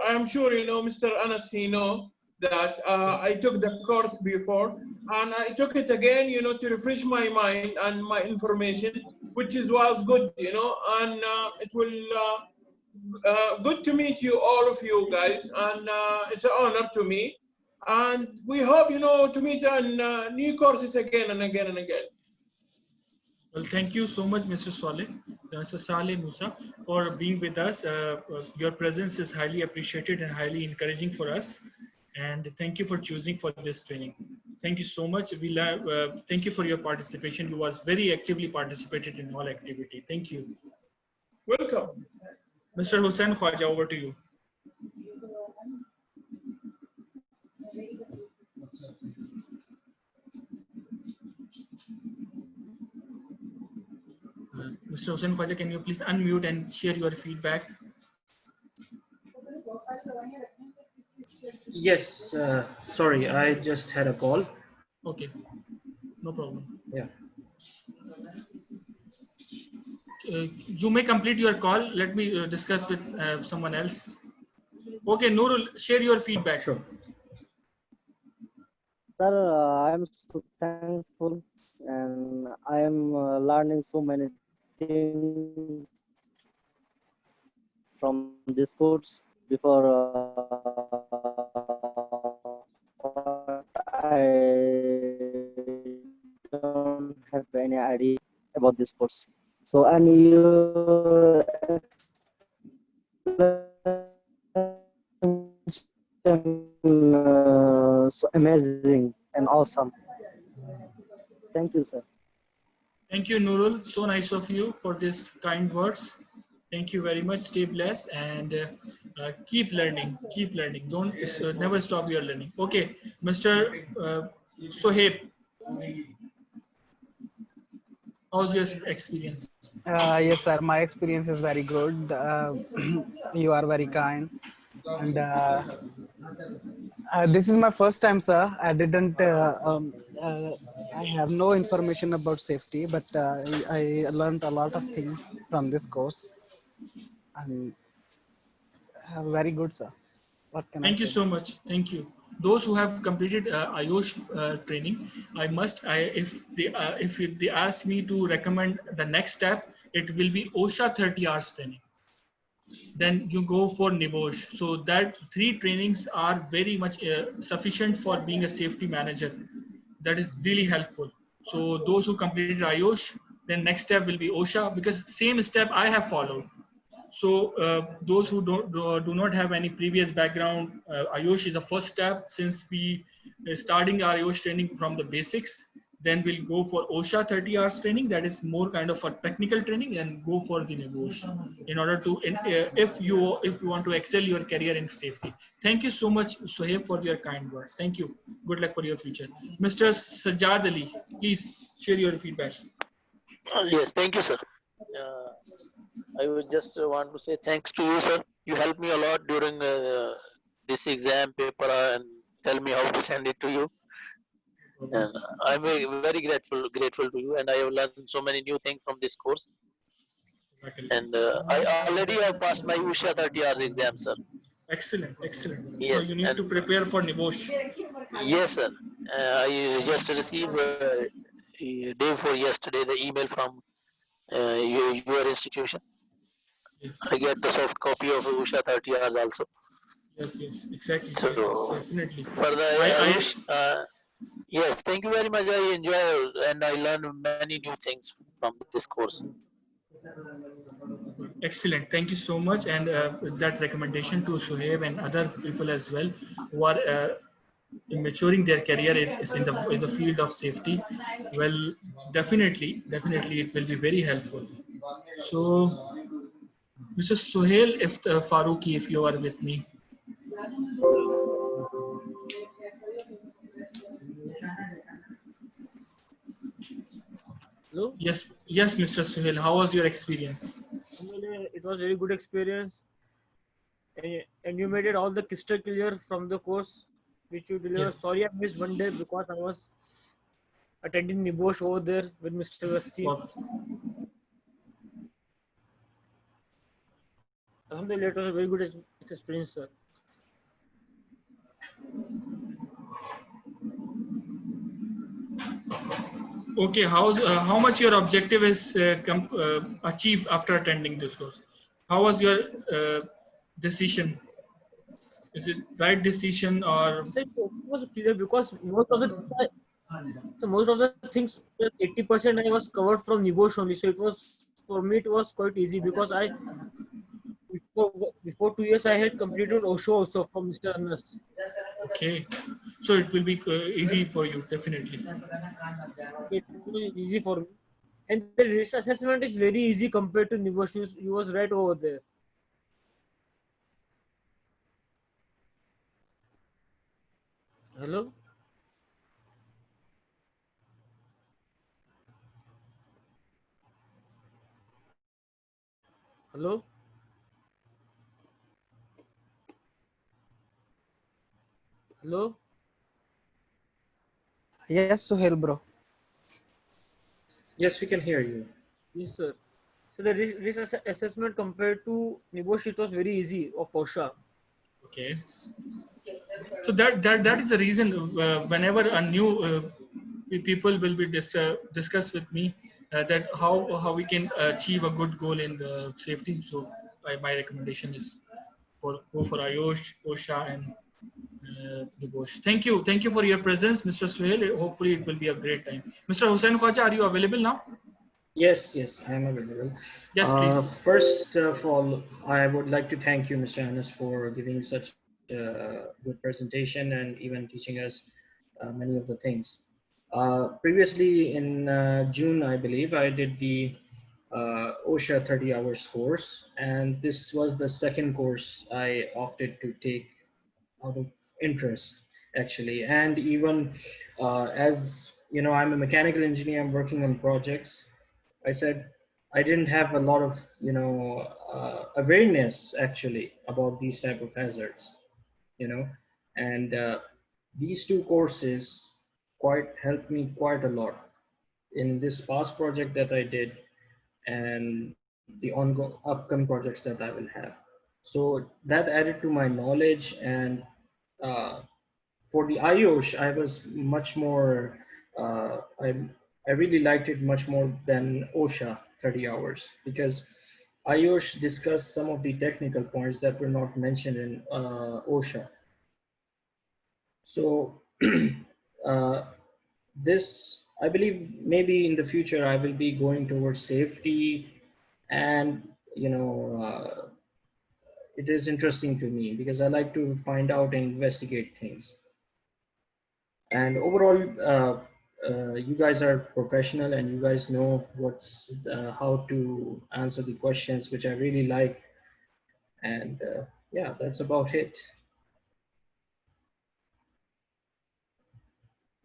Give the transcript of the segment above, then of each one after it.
I'm sure you know Mr. Anas. He know that I took the course before, and I took it again, you know, to refresh my mind and my information, which is was good, you know, and it will good to meet you, all of you guys, and it's an honor to me. And we hope, you know, to meet on new courses again and again and again. Well, thank you so much, Mr. Saleh Musa, for being with us. Your presence is highly appreciated and highly encouraging for us. And thank you for choosing for this training. Thank you so much. Thank you for your participation. You was very actively participated in all activity. Thank you. Welcome. Mr. Hussain Khwaja, over to you. Mr. Hussain Khwaja, can you please unmute and share your feedback? Yes, sorry, I just had a call. Okay, no problem. Yeah. You may complete your call. Let me discuss with someone else. Okay, Nurul, share your feedback. Sure. Sir, I am so thankful, and I am learning so many things from this course. Before I don't have any idea about this course. So, and you so amazing and awesome. Thank you, sir. Thank you, Nurul. So nice of you for these kind words. Thank you very much. Stay blessed and keep learning. Keep learning. Don't never stop your learning. Okay, Mr. Sohaib, how's your experience? Yes, sir. My experience is very good. You are very kind, and this is my first time, sir. I didn't. I have no information about safety, but I learned a lot of things from this course, and very good, sir. What can Thank I you say? so much. Thank you. Those who have completed IOSH training, if they ask me to recommend the next step, it will be OSHA 30 hours training. Then you go for NIBOSH. So that 3 trainings are very much sufficient for being a safety manager. That is really helpful. So those who completed IOSH, then next step will be OSHA, because same step I have followed. So those who do not have any previous background, IOSH is the first step, since we starting our IOSH training from the basics. Then we'll go for OSHA 30 hours training, that is more kind of a technical training, and go for the NIBOSH in order to, if you want to excel your career in safety. Thank you so much, Sohaib, for your kind words. Thank you. Good luck for your future. Mr. Sajjad Ali, please share your feedback. Yes, thank you, sir. I would just want to say thanks to you, sir. You helped me a lot during this exam paper and tell me how to send it to you. And I'm very grateful to you. And I have learned so many new things from this course. And I already have passed my USHA 30 hours exam, sir. Excellent, excellent. Yes, So you need to prepare for NIBOSH. Yes, sir. I just received day before yesterday the email from your institution. Yes. I get the soft copy of USHA 30 hours also. Yes, yes, exactly. So, definitely. For the yes, thank you very much. I enjoy and I learned many new things from this course. Excellent. Thank you so much. And that recommendation to Suhaib and other people as well who are maturing their career is in the field of safety. Well, definitely it will be very helpful. So, Mr. Suhail, if Faruqi, if you are with me. Hello? Yes, Mr. Suhail, how was your experience? It was a very good experience. And you made it all the crystal clear from the course which you delivered. Yes. Sorry I missed one day because I was attending NIBOSH over there with Mr. Vasti. Alhamdulillah, it was a very good experience, sir. Okay, how much your objective is achieved after attending this course? How was your decision? Is it right decision or So it was clear because most of the things, 80% I was covered from NIBOSH only. So it was, for me, it was quite easy because before 2 years I had completed OSHO also from Mr. Anas. okay? So it will be easy for you definitely. It was easy for me. And the risk assessment is very easy compared to NIBOSH. You was right over there. Hello? Hello? Hello? Yes, Suhail, bro. Yes, we can hear you. Yes, sir. So the assessment compared to NIBOSH, it was very easy of OSHA. Okay. So that is the reason whenever a new people will be discuss with me that how we can achieve a good goal in the safety. So my recommendation is go for Ayush, OSHA, and NIBOSH. Thank you for your presence, Mr. Suhail. Hopefully it will be a great time. Mr. Hussain Khwaja, are you available now? Yes, yes, I am available. Yes, please. First of all, I would like to thank you, Mr. Anas, for giving such a good presentation and even teaching us many of the things. Previously in June, I believe, I did the OSHA 30 hours course, and this was the second course I opted to take out of interest, actually. And even as you know, I'm a mechanical engineer, I'm working on projects. I said I didn't have a lot of awareness actually about these type of hazards, you know, and these two courses quite helped me quite a lot in this past project that I did and the ongoing upcoming projects that I will have. So that added to my knowledge, and uh, for the IOSH, I was much more, I really liked it much more than OSHA 30 hours, because IOSH discussed some of the technical points that were not mentioned in OSHA. So uh, this, I believe maybe in the future, I will be going towards safety, and, it is interesting to me because I like to find out and investigate things. And overall, you guys are professional and you guys know how to answer the questions, which I really like. And yeah, that's about it.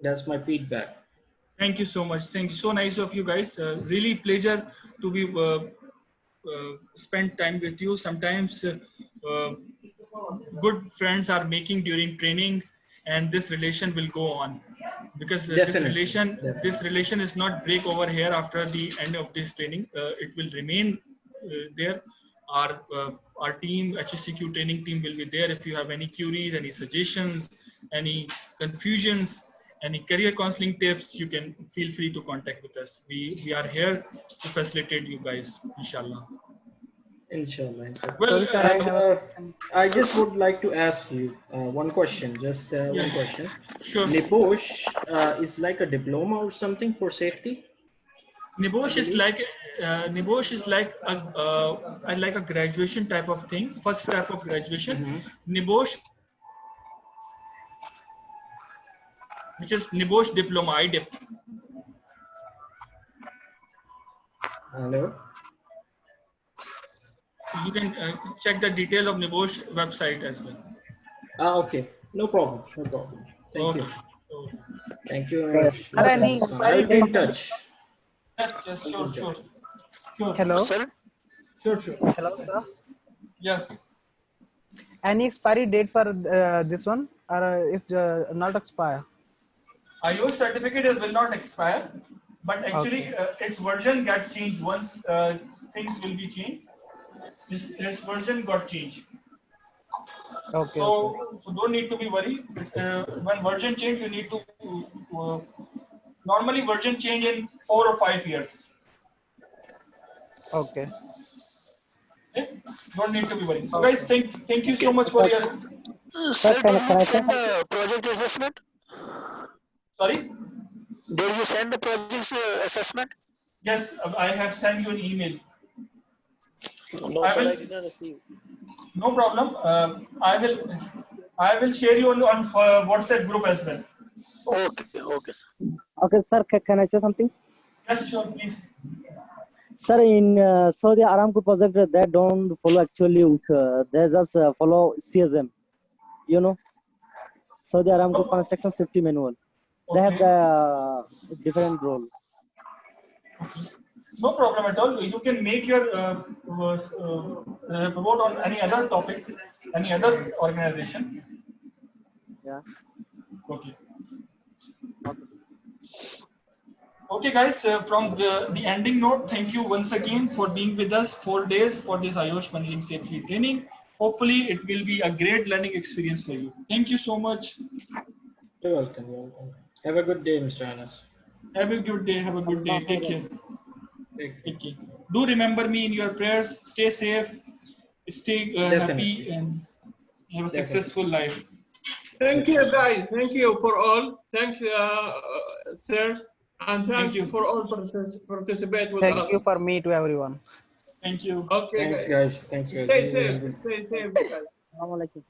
That's my feedback. Thank you so much. Thank you. So nice of you guys. Really pleasure to be spend time with you. Sometimes good friends are making during trainings, and this relation will go on because Definitely. this relation is not break over here after the end of this training. It will remain there. Our team, HSCQ training team, will be there. If you have any queries, any suggestions, any confusions, any career counseling tips, you can feel free to contact with us. We are here to facilitate you guys, inshallah. Inshallah. Well, Sorry, sir, I have a question. I just would like to ask you one question, just one question. Sure. NIBOSH is like a diploma or something for safety? NIBOSH is like a graduation type of thing, first type of graduation. NIBOSH, which is NIBOSH diploma, IDIP. Hello? You can check the details of NIBOSH website as well. Okay, no problem, no problem. Thank you. Thank you. Are any I'll be in touch. Yes, sure. Hello? Sir? Sure. Hello, sir. Yes. Any expiry date for this one, or is not expire? IOSH certificate will not expire, but actually its version gets changed once things will be changed. This version got changed. Okay. So don't need to be worried. When version change, you need to normally version change in 4 or 5 years. Okay. Okay? Don't need to be worried. So guys, thank you so much for your. Sir, can did I you say send something? the project assessment? Sorry. Did you send the project assessment? Yes, I have sent you an email. No, I sir, will. I did not receive. No problem. I will share you on WhatsApp group as well. Okay, okay, sir. Okay, sir, can I say something? Yes, sure, please. Sir, in Saudi Aramco project, they don't follow actually, they just follow CSM. You know, Saudi Aramco construction safety manual. They have Okay. the different role. No problem at all. You can make your report on any other topic, any other organization. Yeah. Okay. Okay. Okay, guys. From the ending note, thank you once again for being with us 4 days for this IOSH managing safety training. Hopefully, it will be a great learning experience for you. Thank you so much. You're welcome. You're welcome. Have a good day, Mr. Anas. Have a good day. Have a good day. Take care. Take care. Take care. Do remember me in your prayers. Stay safe. Stay happy Definitely. and have a Definitely. successful life. Thank you, guys. Thank you for all. Thank you, sir. And thank you. you for all participate with Thank us. you for me to everyone. Thank you. Okay, Thanks, guys. guys. Thanks, guys. Stay This is safe. good. Stay safe, guys. Assalamualaikum.